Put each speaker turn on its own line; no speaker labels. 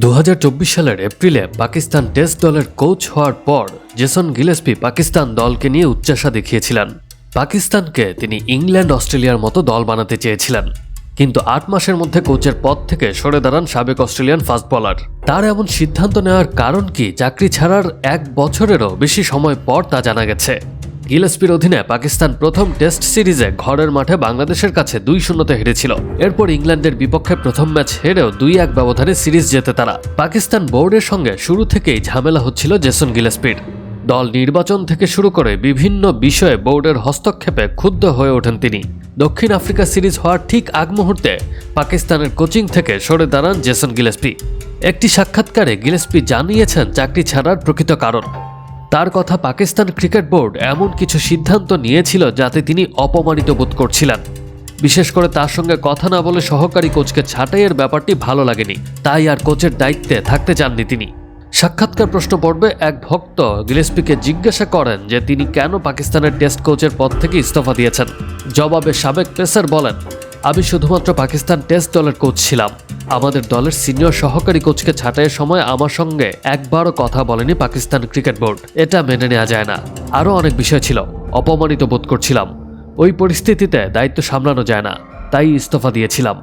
2024 সালের এপ্রিলে পাকিস্তান টেস্ট দলের কোচ হওয়ার পর জেসন গিলেস্পি পাকিস্তান দলকে নিয়ে উচ্চাশা দেখিয়েছিলেন। পাকিস্তানকে তিনি ইংল্যান্ড অস্ট্রেলিয়ার মতো দল বানাতে চেয়েছিলেন, কিন্তু 8 মাসের মধ্যে কোচের পদ থেকে সরে দাঁড়ান সাবেক অস্ট্রেলিয়ান ফাস্ট বোলার। তার এমন সিদ্ধান্ত নেওয়ার কারণ কি, চাকরি ছাড়ার 1 বছরেরও বেশি সময় পর তা জানা গেছে। গিলেস্পির অধীনে পাকিস্তান প্রথম টেস্ট সিরিজে ঘরের মাঠে বাংলাদেশের কাছে 2-0 হেরেছিল। এরপর ইংল্যান্ডের বিপক্ষে প্রথম ম্যাচ হেরেও 2-1 ব্যবধানে সিরিজ জেতে তারা। পাকিস্তান বোর্ডের সঙ্গে শুরু থেকেই ঝামেলা হচ্ছিল জেসন গিলেস্পির। দল নির্বাচন থেকে শুরু করে বিভিন্ন বিষয়ে বোর্ডের হস্তক্ষেপে ক্ষুব্ধ হয়ে ওঠেন তিনি। দক্ষিণ আফ্রিকা সিরিজ হওয়ার ঠিক আগ মুহূর্তে পাকিস্তানের কোচিং থেকে সরে দাঁড়ান জেসন গিলেস্পি। একটি সাক্ষাৎকারে গিলেস্পি জানিয়েছেন চাকরি ছাড়ার প্রকৃত কারণ। তার কথা, পাকিস্তান ক্রিকেট বোর্ড এমন কিছু সিদ্ধান্ত নিয়েছিল যাতে তিনি অপমানিত বোধ করছিলেন। বিশেষ করে তার সঙ্গে কথা না বলে সহকারী কোচকে ছাঁটাইয়ের ব্যাপারটি ভালো লাগেনি, তাই আর কোচের দায়িত্বে থাকতে চাননি তিনি। সাক্ষাৎকার প্রশ্ন পর্বে এক ভক্ত গিলেস্পিকে জিজ্ঞাসা করেন যে তিনি কেন পাকিস্তানের টেস্ট কোচের পদ থেকে ইস্তফা দিয়েছেন। জবাবে সাবেক পেসার বলেন, আমি শুধুমাত্র পাকিস্তান টেস্ট দলের কোচ ছিলাম। আমাদের দলের সিনিয়র সহকারী কোচকে ছাঁটাইয়ের সময় আমার সঙ্গে একবারও কথা বলেনি পাকিস্তান ক্রিকেট বোর্ড। এটা মেনে নেওয়া যায় না। আরও অনেক বিষয় ছিল, অপমানিত বোধ করছিলাম। ওই পরিস্থিতিতে দায়িত্ব সামলানো যায় না, তাই ইস্তফা দিয়েছিলাম।